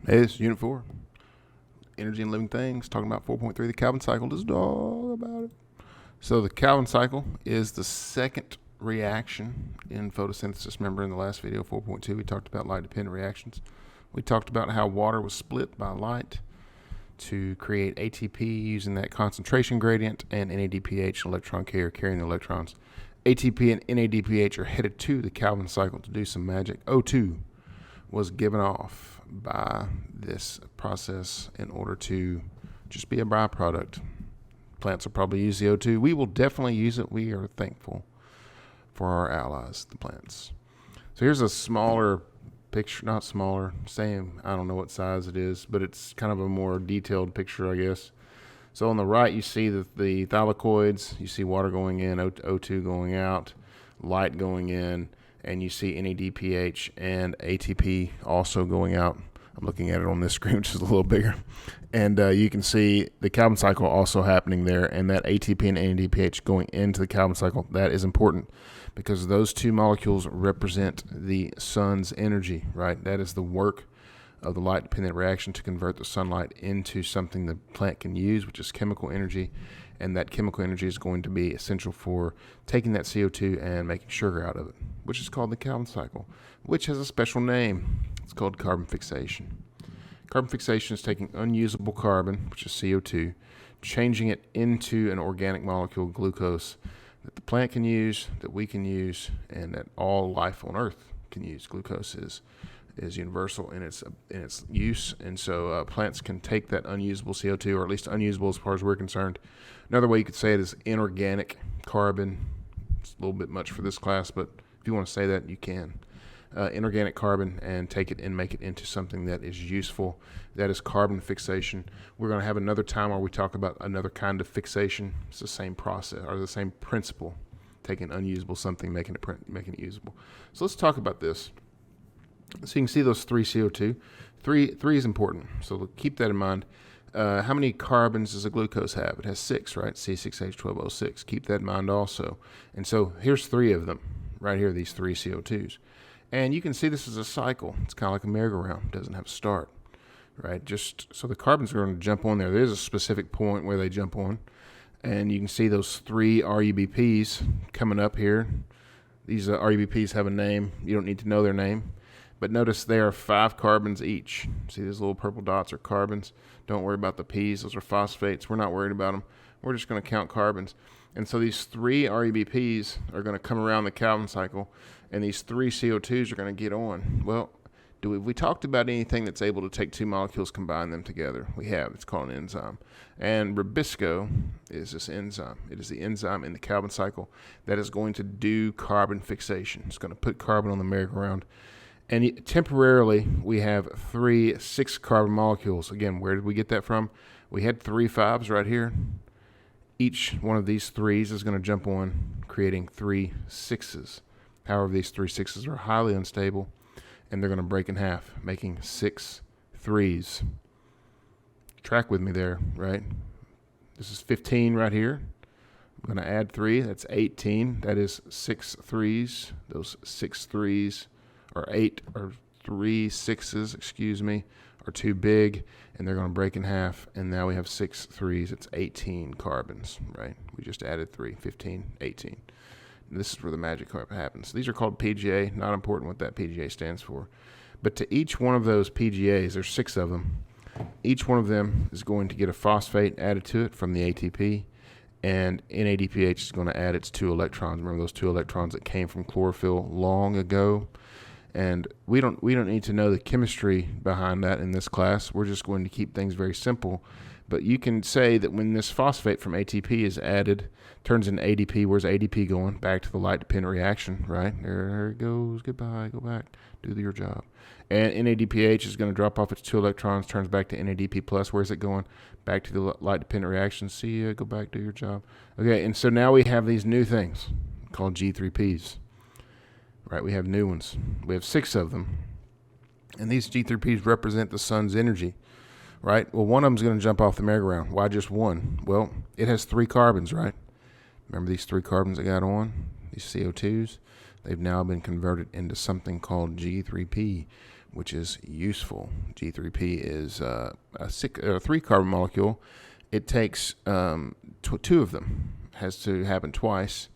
Hey, this is Unit 4. Energy and Living Things, talking about 4.3, the Calvin cycle. This is all about it. So the Calvin cycle is the second reaction in photosynthesis. Remember in the last video, 4.2, we talked about light-dependent reactions. We talked about how water was split by light to create ATP using that concentration gradient, and NADPH, electron carrier, carrying the electrons. ATP and NADPH are headed to the Calvin cycle to do some magic. O2 was given off by this process in order to just be a byproduct. Plants will probably use the O2. We will definitely use it. We are thankful for our allies, the plants. So here's a smaller picture, not smaller, same, I don't know what size it is, but it's kind of a more detailed picture, I guess. So on the right, you see the thylakoids, you see water going in, O2 going out, light going in, and you see NADPH and ATP also going out. I'm looking at it on this screen, which is a little bigger. And you can see the Calvin cycle also happening there, and that ATP and NADPH going into the Calvin cycle. That is important because those two molecules represent the sun's energy, right? That is the work of the light-dependent reaction to convert the sunlight into something the plant can use, which is chemical energy. And that chemical energy is going to be essential for taking that CO2 and making sugar out of it, which is called the Calvin cycle, which has a special name. It's called carbon fixation. Carbon fixation is taking unusable carbon, which is CO2, changing it into an organic molecule, glucose, that the plant can use, that we can use, and that all life on Earth can use. Glucose is universal in its use, and so plants can take that unusable CO2, or at least unusable as far as we're concerned. Another way you could say it is inorganic carbon. It's a little bit much for this class, but if you want to say that, you can. Inorganic carbon, and take it and make it into something that is useful. That is carbon fixation. We're going to have another time where we talk about another kind of fixation. It's the same process, or the same principle, taking unusable something, making it usable. So let's talk about this. So you can see those three CO2. Three is important, so keep that in mind. How many carbons does a glucose have? It has 6, right? C6H12O6. Keep that in mind also. And so here's 3 of them, right here, these 3 CO2s. And you can see this is a cycle. It's kind of like a merry-go-round. It doesn't have a start, right? Just so the carbons are going to jump on there. There's a specific point where they jump on. And you can see those 3 RUBPs coming up here. These RUBPs have a name. You don't need to know their name. But notice they are 5 carbons each. See, these little purple dots are carbons. Don't worry about the P's. Those are phosphates. We're not worried about them. We're just going to count carbons. And so these 3 RUBPs are going to come around the Calvin cycle, and these 3 CO2s are going to get on. Well, we talked about anything that's able to take 2 molecules, combine them together? We have. It's called an enzyme. And ribisco is this enzyme. It is the enzyme in the Calvin cycle that is going to do carbon fixation. It's going to put carbon on the merry-go-round. And temporarily, we have 3 6-carbon molecules. Again, where did we get that from? We had 3 5s right here. Each one of these 3s is going to jump on, creating 3 6s. However, these 3 6s are highly unstable, and they're going to break in half, making 6 3s. Track with me there, right? This is 15 right here. I'm going to add 3. That's 18. That is 6 3s. Those 6 3s, or 8 or 3 6s, excuse me, are too big, and they're going to break in half, and now we have 6 3s. It's 18 carbons, right? We just added 3, 15, 18. And this is where the magic happens. These are called PGA. Not important what that PGA stands for. But to each one of those PGAs, there's 6 of them, each one of them is going to get a phosphate added to it from the ATP, and NADPH is going to add its 2 electrons. Remember those 2 electrons that came from chlorophyll long ago? And we don't need to know the chemistry behind that in this class. We're just going to keep things very simple. But you can say that when this phosphate from ATP is added, turns into ADP. Where's ADP going? Back to the light-dependent reaction, right? There it goes. Goodbye. Go back. Do your job. And NADPH is going to drop off its 2 electrons, turns back to NADP+. Where's it going? Back to the light-dependent reaction. See ya. Go back. Do your job. Okay, and so now we have these new things called G3Ps. Right, we have new ones. We have 6 of them. And these G3Ps represent the sun's energy, right? Well, one of them is going to jump off the merry-go-round. Why just one? Well, it has 3 carbons, right? Remember these 3 carbons that got on? These CO2s? They've now been converted into something called G3P, which is useful. G3P is a 3-carbon molecule. It takes 2 of them. It has to happen twice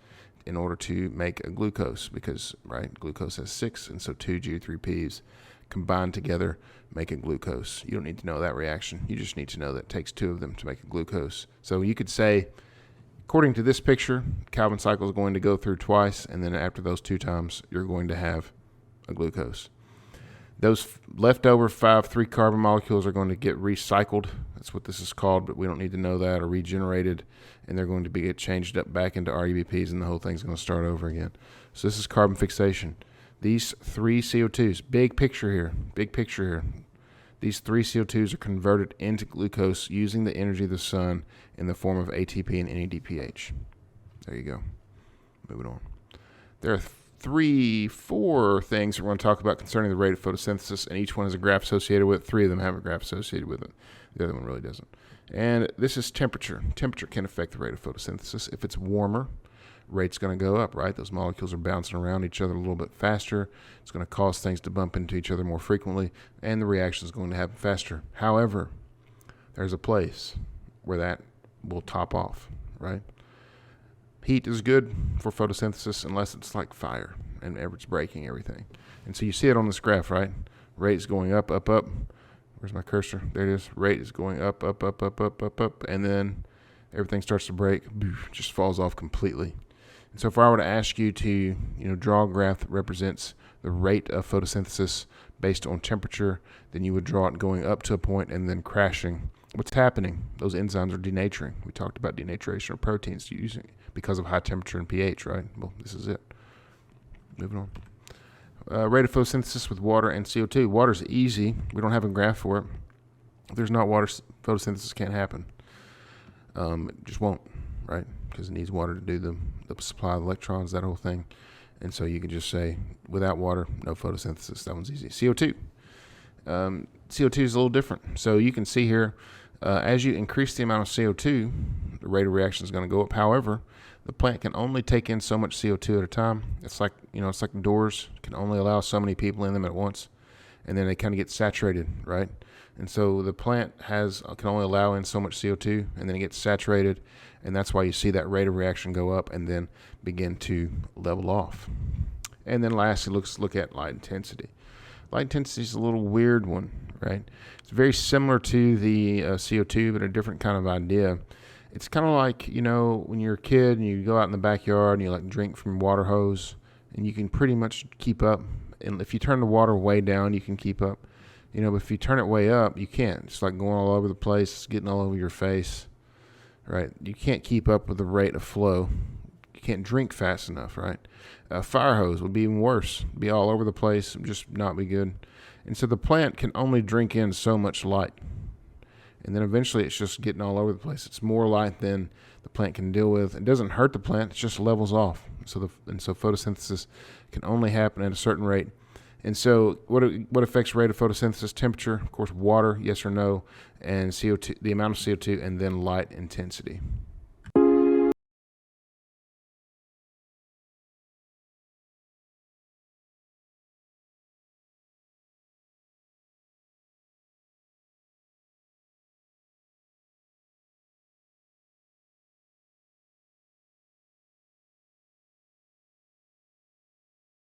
in order to make a glucose because, right, glucose has 6, and so 2 G3Ps combined together make a glucose. You don't need to know that reaction. You just need to know that it takes 2 of them to make a glucose. So you could say, according to this picture, Calvin cycle is going to go through twice, and then after those 2 times, you're going to have a glucose. Those leftover 5 3-carbon molecules are going to get recycled. That's what this is called, but we don't need to know that, or regenerated, and they're going to get changed up back into RUBPs, and the whole thing's going to start over again. So this is carbon fixation. These 3 CO2s, big picture here. These 3 CO2s are converted into glucose using the energy of the sun in the form of ATP and NADPH. There you go. Moving on. There are 4 things we're going to talk about concerning the rate of photosynthesis, and each one has a graph associated with it. 3 of them have a graph associated with it. The other one really doesn't. And this is temperature. Temperature can affect the rate of photosynthesis. If it's warmer, rate's going to go up, right? Those molecules are bouncing around each other a little bit faster. It's going to cause things to bump into each other more frequently, and the reaction is going to happen faster. However, there's a place where that will top off, right? Heat is good for photosynthesis unless it's like fire and it's breaking everything. And so you see it on this graph, right? Rate is going up, up, up. Where's my cursor? There it is. Rate is going up, up, up, up, up, up, up, and then everything starts to break, just falls off completely. And so if I were to ask you to, draw a graph that represents the rate of photosynthesis based on temperature, then you would draw it going up to a point and then crashing. What's happening? Those enzymes are denaturing. We talked about denaturation of proteins using because of high temperature and pH, right? Well, this is it. Moving on. Rate of photosynthesis with water and CO2. Water's easy. We don't have a graph for it. If there's not water, photosynthesis can't happen. It just won't, right? Because it needs water to do the supply of electrons, that whole thing. And so you can just say, without water, no photosynthesis. That one's easy. CO2. CO2 is a little different. So you can see here, as you increase the amount of CO2, the rate of reaction is going to go up. However, the plant can only take in so much CO2 at a time. It's like, it's like doors can only allow so many people in them at once, and then they kind of get saturated, right? And so the plant can only allow in so much CO2, and then it gets saturated, and that's why you see that rate of reaction go up and then begin to level off. And then lastly, let's look at light intensity. Light intensity is a little weird one, right? It's very similar to the CO2, but a different kind of idea. It's kind of like, when you're a kid and you go out in the backyard and you drink from a water hose, and you can pretty much keep up. And if you turn the water way down, you can keep up. But if you turn it way up, you can't. It's like going all over the place, it's getting all over your face, right? You can't keep up with the rate of flow. You can't drink fast enough, right? A fire hose would be even worse. Be all over the place, just not be good. And so the plant can only drink in so much light. And then eventually it's just getting all over the place. It's more light than the plant can deal with. It doesn't hurt the plant, it just levels off. So photosynthesis can only happen at a certain rate. And so what affects rate of photosynthesis? Temperature, of course, water, yes or no, and CO2, the amount of CO2, and then light intensity.